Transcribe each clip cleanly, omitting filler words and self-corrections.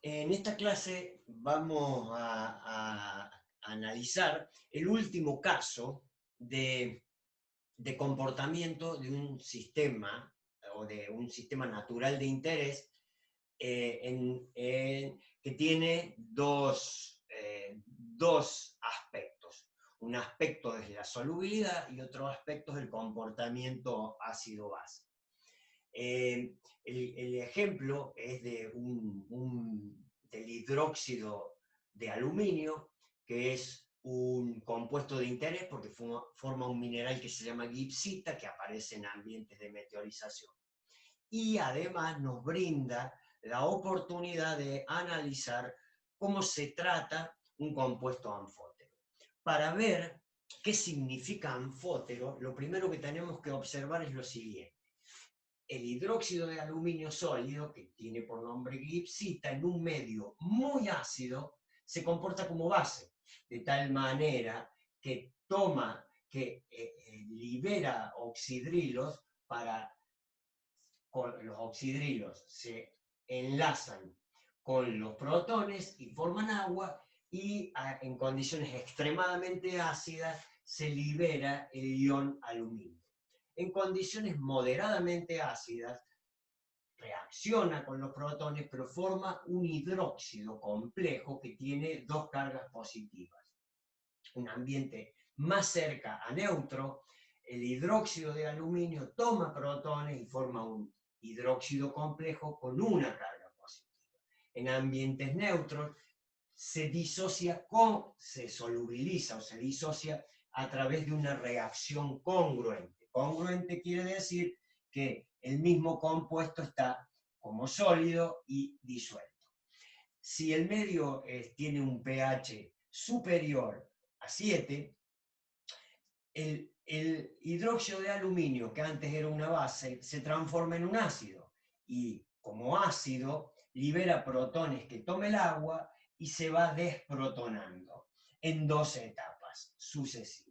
En esta clase vamos a analizar el último caso de, de comportamiento de un sistema o de un sistema natural de interés que tiene dos aspectos. Un aspecto es la solubilidad y otro aspecto es el comportamiento ácido-base. El ejemplo es del hidróxido de aluminio, que es un compuesto de interés porque forma un mineral que se llama gipsita, que aparece en ambientes de meteorización. Y además nos brinda la oportunidad de analizar cómo se trata un compuesto anfótero. Para ver qué significa anfótero, lo primero que tenemos que observar es lo siguiente. El hidróxido de aluminio sólido, que tiene por nombre gipsita, en un medio muy ácido, se comporta como base, de tal manera que libera oxidrilos los oxidrilos se enlazan con los protones y forman agua y en condiciones extremadamente ácidas se libera el ion aluminio. En condiciones moderadamente ácidas reacciona con los protones, pero forma un hidróxido complejo que tiene dos cargas positivas. Un ambiente más cerca a neutro, el hidróxido de aluminio toma protones y forma un hidróxido complejo con una carga positiva. En ambientes neutros se solubiliza o se disocia a través de una reacción congruente. Congruente quiere decir que el mismo compuesto está como sólido y disuelto. Si el medio tiene un pH superior a 7, el hidróxido de aluminio, que antes era una base, se transforma en un ácido y como ácido libera protones que toma el agua y se va desprotonando en dos etapas sucesivas.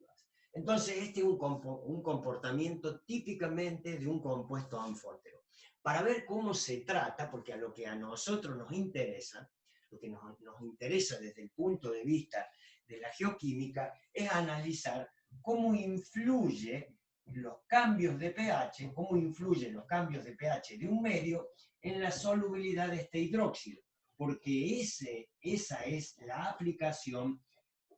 Entonces este es un comportamiento típicamente de un compuesto anfótero. Para ver cómo se trata, porque a lo que a nosotros nos interesa, lo que nos interesa desde el punto de vista de la geoquímica, es analizar cómo influyen los cambios de pH, cómo influyen los cambios de pH de un medio en la solubilidad de este hidróxido, porque esa es la aplicación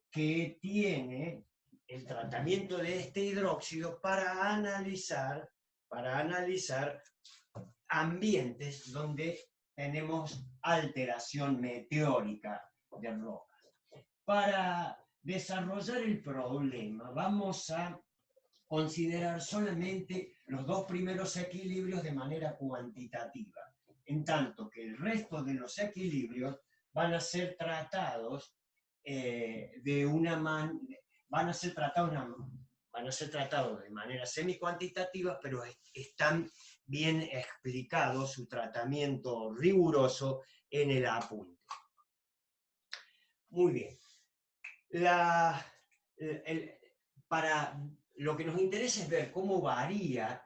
que tiene el tratamiento de este hidróxido para analizar ambientes donde tenemos alteración meteórica de rocas. Para desarrollar el problema vamos a considerar solamente los dos primeros equilibrios de manera cuantitativa, en tanto que el resto de los equilibrios van a ser tratados van a ser tratados de manera semi-cuantitativa, pero están bien explicados su tratamiento riguroso en el apunte. Muy bien. Para lo que nos interesa es ver cómo varía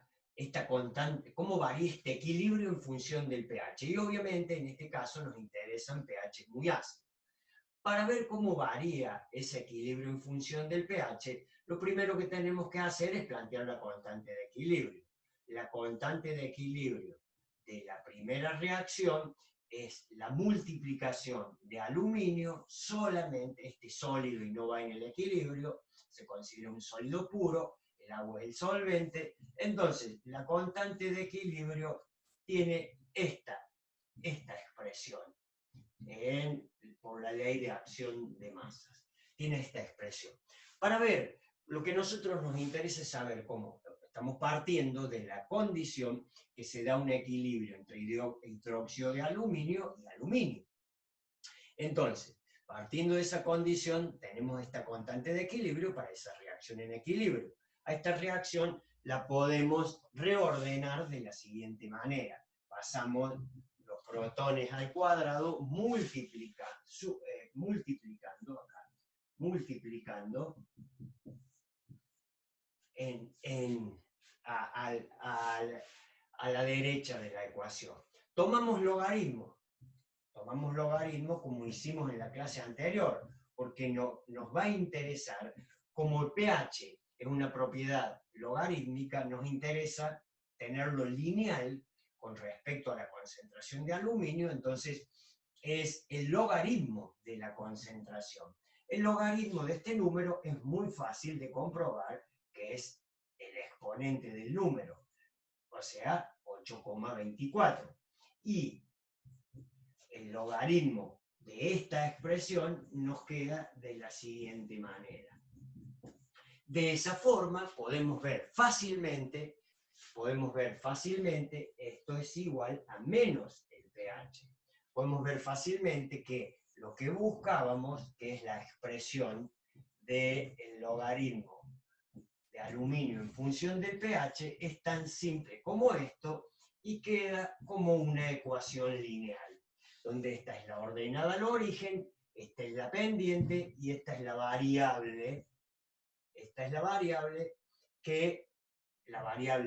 cómo varía este equilibrio en función del pH. Y obviamente en este caso nos interesan pH muy ácidos. Para ver cómo varía ese equilibrio en función del pH, lo primero que tenemos que hacer es plantear la constante de equilibrio. La constante de equilibrio de la primera reacción es la multiplicación de aluminio, solamente este sólido y no va en el equilibrio, se considera un sólido puro, el agua es el solvente, entonces la constante de equilibrio tiene esta expresión por la ley de acción de masas. Tiene esta expresión. Para ver, lo que a nosotros nos interesa es saber cómo estamos partiendo de la condición que se da un equilibrio entre hidróxido de aluminio y aluminio. Entonces, partiendo de esa condición, tenemos esta constante de equilibrio para esa reacción en equilibrio. A esta reacción la podemos reordenar de la siguiente manera. Pasamos los protones al cuadrado multiplicando a la derecha de la ecuación. Tomamos logaritmo. tomamos logaritmo como hicimos en la clase anterior, porque nos va a interesar, como el pH es una propiedad logarítmica, nos interesa tenerlo lineal con respecto a la concentración de aluminio, entonces es el logaritmo de la concentración. El logaritmo de este número es muy fácil de comprobar, que es el exponente del número, o sea, 8,24. Y el logaritmo de esta expresión nos queda de la siguiente manera. De esa forma podemos ver fácilmente, esto es igual a menos el pH. Podemos ver fácilmente que lo que buscábamos, que es la expresión del logaritmo de aluminio en función del pH, es tan simple como esto y queda como una ecuación lineal, donde esta es la ordenada al origen, esta es la pendiente y esta es la variable. Esta es la variable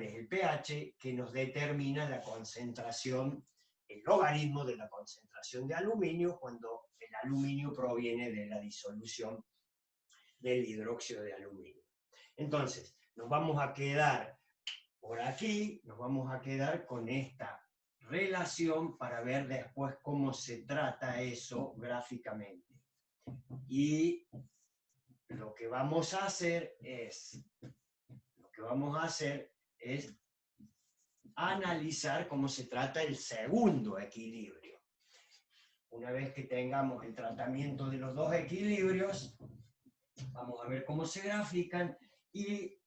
es el pH, que nos determina la concentración, el logaritmo de la concentración de aluminio cuando el aluminio proviene de la disolución del hidróxido de aluminio. Entonces, nos vamos a quedar por aquí, nos vamos a quedar con esta relación para ver después cómo se trata eso gráficamente. Y lo que vamos a hacer es analizar cómo se trata el segundo equilibrio. Una vez que tengamos el tratamiento de los dos equilibrios, vamos a ver cómo se grafican y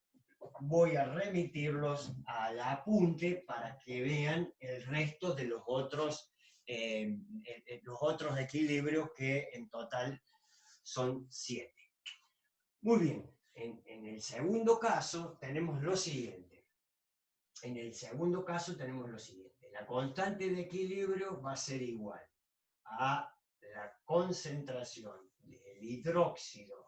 voy a remitirlos al apunte para que vean el resto de los otros equilibrios, que en total son 7. Muy bien, en el segundo caso tenemos lo siguiente. La constante de equilibrio va a ser igual a la concentración del hidróxido,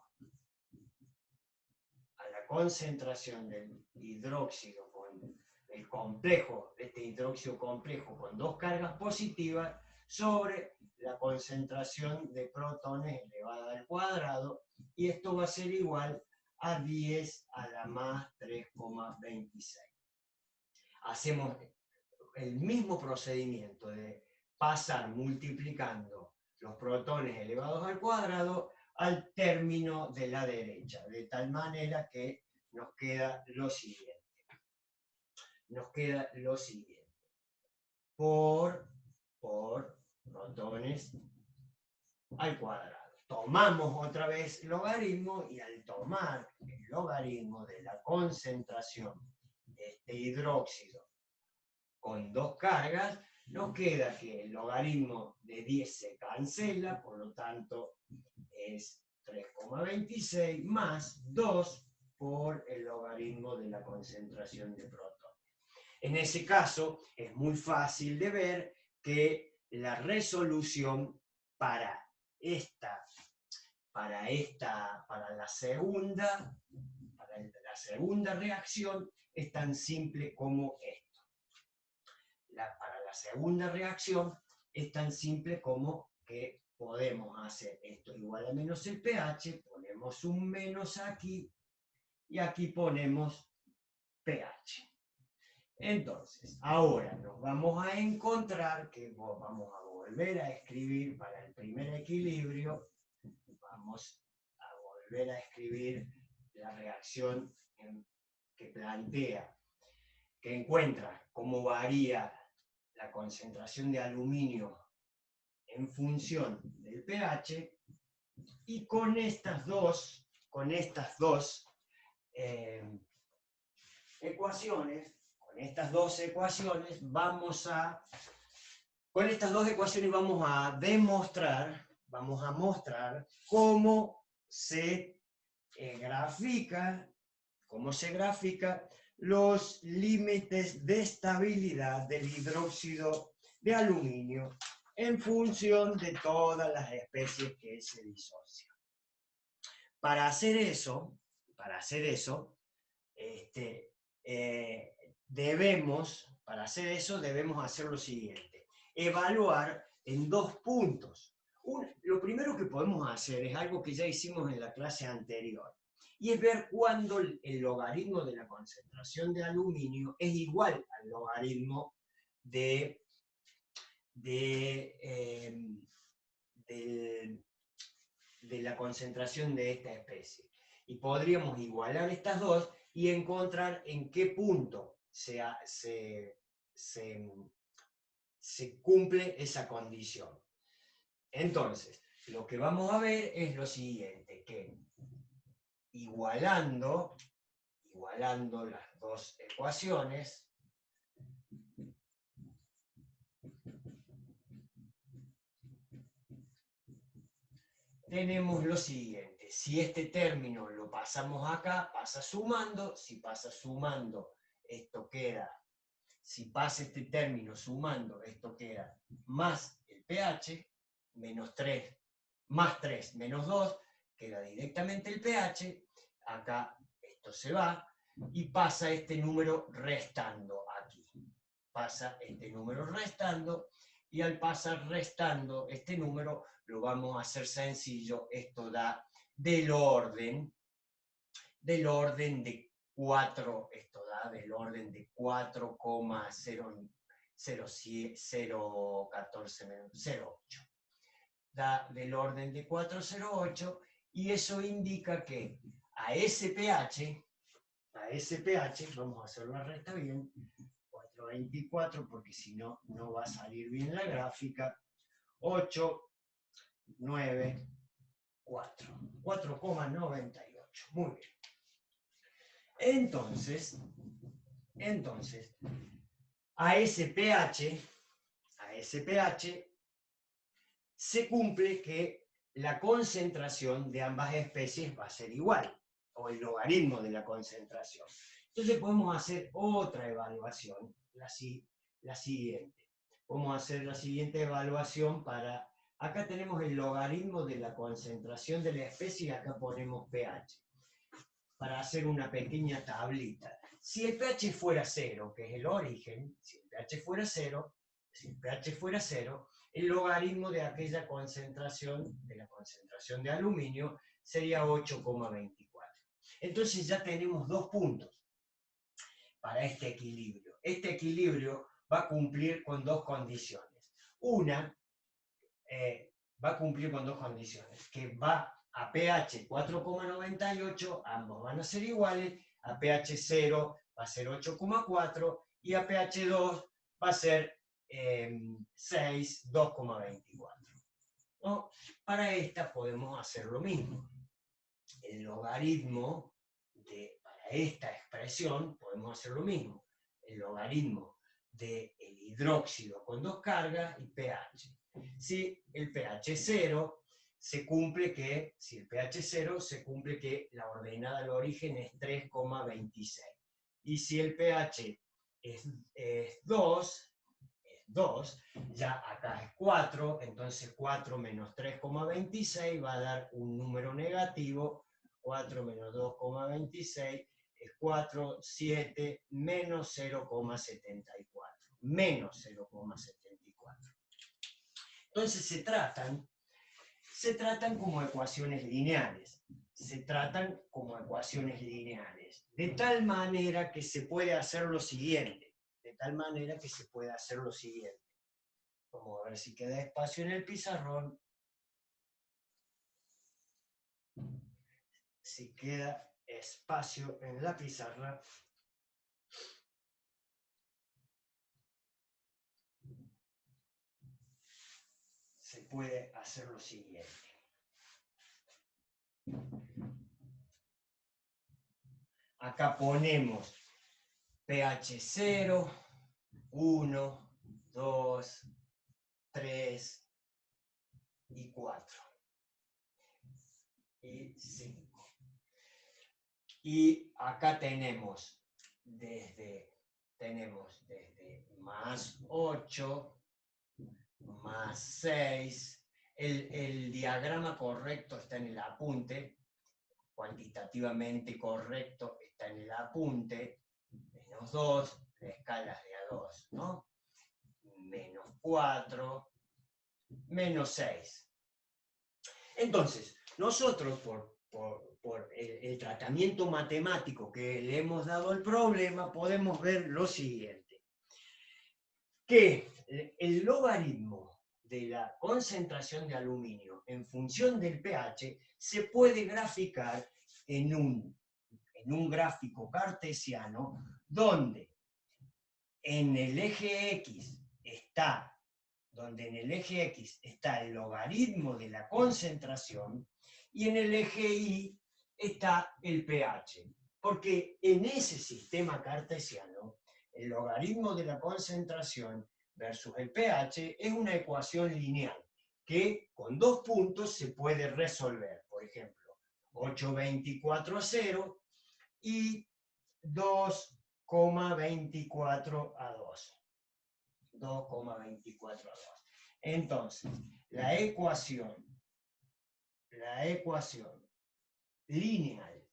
con el complejo, este hidróxido complejo con dos cargas positivas, sobre la concentración de protones elevada al cuadrado, y esto va a ser igual a 10 a la más 3,26. Hacemos el mismo procedimiento de pasar multiplicando los protones elevados al cuadrado al término de la derecha, de tal manera que nos queda lo siguiente. Por protones al cuadrado. Tomamos otra vez logaritmo, y al tomar el logaritmo de la concentración de este hidróxido con dos cargas, nos queda que el logaritmo de 10 se cancela, por lo tanto es 3,26 más 2 por el logaritmo de la concentración de protones. En ese caso es muy fácil de ver que la resolución para la segunda reacción es tan simple como esto. Para la segunda reacción es tan simple como que podemos hacer esto igual a menos el pH, ponemos un menos aquí y aquí ponemos pH. Entonces, ahora nos vamos a encontrar que vamos a volver a escribir para el primer equilibrio, vamos a volver a escribir la reacción que plantea, que encuentra cómo varía la concentración de aluminio en función del pH, y con estas dos ecuaciones vamos a mostrar cómo se grafica los límites de estabilidad del hidróxido de aluminio en función de todas las especies que se disocian. Para hacer eso, debemos hacer lo siguiente: evaluar en dos puntos. Lo primero que podemos hacer es algo que ya hicimos en la clase anterior, y es ver cuándo el logaritmo de la concentración de aluminio es igual al logaritmo de la concentración de esta especie. Y podríamos igualar estas dos y encontrar en qué punto se cumple esa condición. Entonces, lo que vamos a ver es lo siguiente, que igualando las dos ecuaciones, tenemos lo siguiente. Si este término lo pasamos acá, pasa sumando. Si pasa sumando, esto queda. Si pasa este término sumando, esto queda más el pH, menos 3, más 3, menos 2, queda directamente el pH. Acá esto se va y pasa este número restando aquí. Pasa este número restando, y al pasar restando este número, lo vamos a hacer sencillo. Esto da del orden de 4, esto da del orden de 4,01408. Da del orden de 408, y eso indica que a ese pH, vamos a hacer la resta bien, 424, porque si no, no va a salir bien la gráfica, 8, 9, 4, 4,98. Muy bien. Entonces, a ese pH se cumple que la concentración de ambas especies va a ser igual, o el logaritmo de la concentración. Entonces podemos hacer otra evaluación, la siguiente. Podemos hacer la siguiente evaluación para... Acá tenemos el logaritmo de la concentración de la especie y acá ponemos pH, para hacer una pequeña tablita. Si el pH fuera 0, que es el origen, si el pH fuera 0, el logaritmo de aquella concentración, de la concentración de aluminio, sería 8,24. Entonces ya tenemos dos puntos para este equilibrio. Este equilibrio va a cumplir con dos condiciones. Una, va a cumplir con dos condiciones, que va a pH 4,98, ambos van a ser iguales, a pH 0 va a ser 8,4 y a pH 2 va a ser 6, 2,24. ¿No? Para esta podemos hacer lo mismo. El logaritmo para esta expresión podemos hacer lo mismo. El logaritmo del hidróxido con dos cargas y pH. Si el pH 0 se cumple que, la ordenada al origen es 3,26. Y si el pH es 2, ya acá es 4, entonces 4 menos 3,26 va a dar un número negativo. 4 menos 2,26 es 4, 7, menos 0,74. Menos 0,74. Entonces se tratan como ecuaciones lineales. De tal manera que se puede hacer lo siguiente. Vamos a ver si queda espacio en el pizarrón. Si queda espacio en la pizarra. Se puede hacer lo siguiente. Acá ponemos pH 0, 1, 2, 3 y 4. Y 5. Y acá tenemos desde más 8, más 6. El diagrama correcto está en el apunte, cuantitativamente correcto está en el apunte, menos 2, la escala es de a 2, ¿no? Menos 4, menos 6. Entonces, nosotros por el tratamiento matemático que le hemos dado al problema, podemos ver lo siguiente, que el logaritmo de la concentración de aluminio en función del pH se puede graficar en un gráfico cartesiano donde en el eje X está el logaritmo de la concentración y en el eje Y está el pH. Porque en ese sistema cartesiano, el logaritmo de la concentración versus el pH es una ecuación lineal que con 2 puntos se puede resolver. Por ejemplo, 8,24 a 0 y 2,24 a 2. 2,24 a 2. Entonces, la ecuación lineal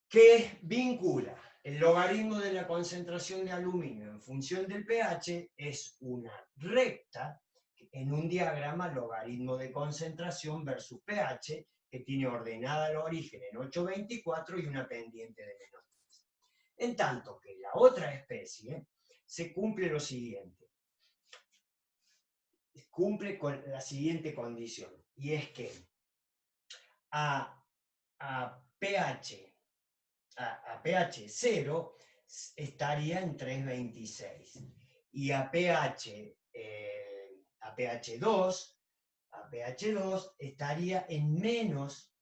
que vincula el logaritmo de la concentración de aluminio en función del pH es una recta en un diagrama logaritmo de concentración versus pH que tiene ordenada el origen en 8,24 y una pendiente de menos 3. En tanto que la otra especie se cumple lo siguiente. Cumple con la siguiente condición, y es que a pH 0 estaría en 3,26 y a pH 2 estaría en menos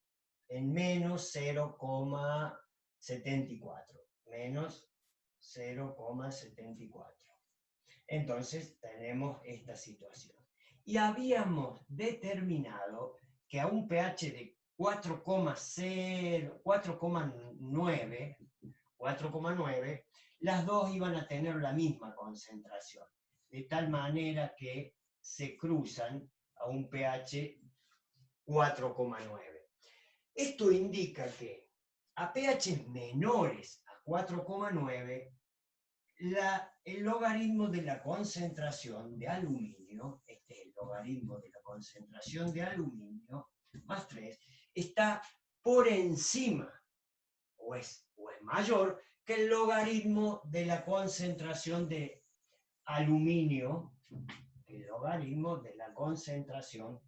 0,74. Menos 0,74. Entonces tenemos esta situación. Y habíamos determinado que a un pH de 4,9, las dos iban a tener la misma concentración, de tal manera que se cruzan a un pH 4,9. Esto indica que a pH menores a 4,9, el logaritmo de la concentración de aluminio, este es el logaritmo de la concentración de aluminio, más 3, está por encima, o es mayor, que el logaritmo de la concentración de aluminio, el logaritmo de la concentración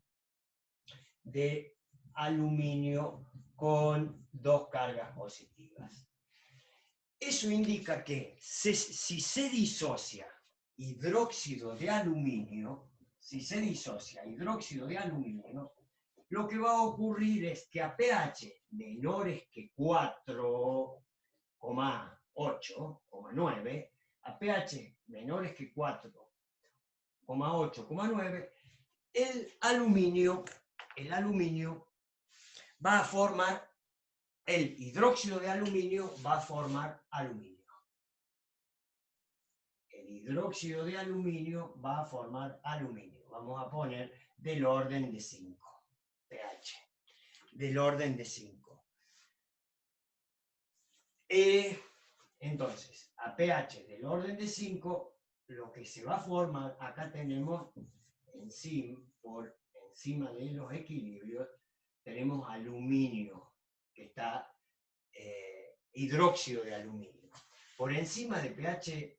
de aluminio con 2 cargas positivas. Eso indica que si se disocia hidróxido de aluminio, lo que va a ocurrir es que a pH menores que 4,8,9, a pH menores que 4,8,9, el aluminio va a formar, el hidróxido de aluminio va a formar aluminio. El hidróxido de aluminio va a formar aluminio. Vamos a poner del orden de 5, pH. Del orden de 5. Entonces, a pH del orden de 5, lo que se va a formar, acá tenemos por encima de los equilibrios, tenemos aluminio, que está hidróxido de aluminio. Por encima de pH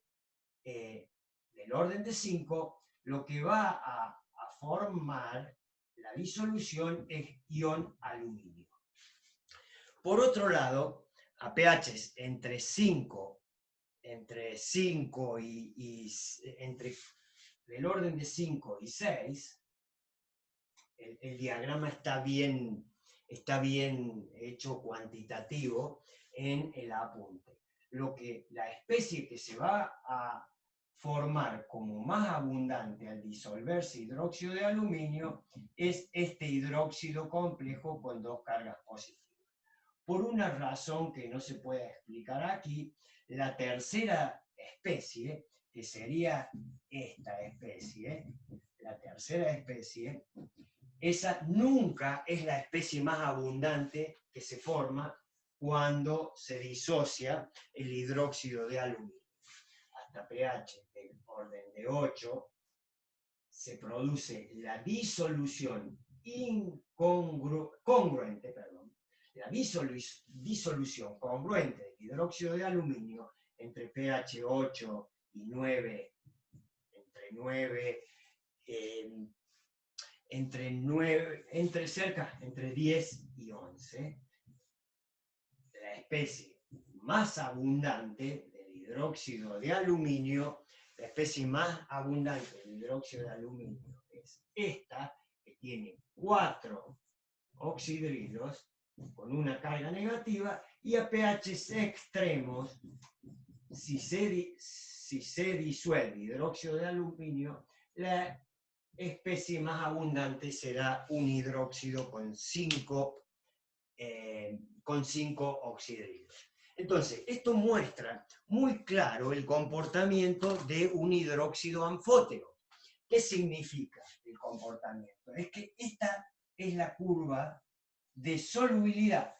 del orden de 5, lo que va a formar la disolución es ion aluminio. Por otro lado, a pH entre 5 y entre del orden de 5 y 6, el diagrama está bien hecho cuantitativo en el apunte. La especie que se va a formar como más abundante al disolverse hidróxido de aluminio es este hidróxido complejo con 2 cargas positivas. Por una razón que no se puede explicar aquí, la tercera especie, que sería esta especie, la tercera especie, esa nunca es la especie más abundante que se forma cuando se disocia el hidróxido de aluminio. Hasta pH del orden de 8 se produce la disolución congruente, la disolución congruente del hidróxido de aluminio entre pH 8 y 9, entre 10 y 11, la especie más abundante del hidróxido de aluminio, la especie más abundante del hidróxido de aluminio es esta, que tiene 4 oxidrilos con una carga negativa, y a pHs extremos, si se disuelve hidróxido de aluminio, la especie más abundante será un hidróxido con 5 oxidrilos. Entonces, esto muestra muy claro el comportamiento de un hidróxido anfótero. ¿Qué significa el comportamiento? Es que esta es la curva de solubilidad.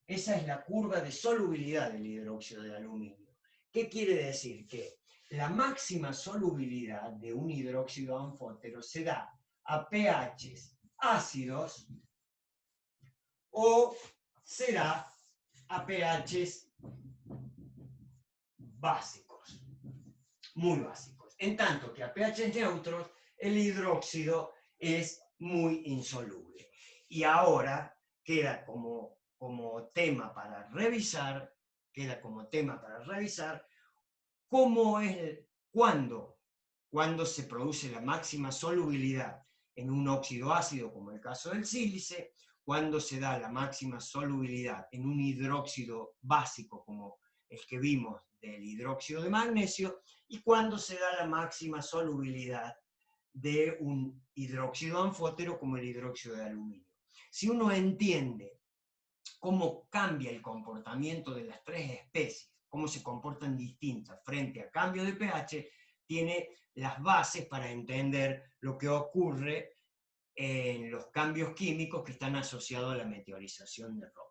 Esa es la curva de solubilidad del hidróxido de aluminio. ¿Qué quiere decir? Que la máxima solubilidad de un hidróxido anfótero se da a pHs ácidos o será a pHs básicos, muy básicos. En tanto que a pHs neutros el hidróxido es muy insoluble. Y ahora queda como tema para revisar, cómo es, cuando se produce la máxima solubilidad en un óxido ácido, como el caso del sílice, cuando se da la máxima solubilidad en un hidróxido básico, como el que vimos del hidróxido de magnesio, y cuando se da la máxima solubilidad de un hidróxido anfótero, como el hidróxido de aluminio. Si uno entiende cómo cambia el comportamiento de las tres especies, cómo se comportan distintas frente a cambio de pH, tiene las bases para entender lo que ocurre en los cambios químicos que están asociados a la meteorización de roca.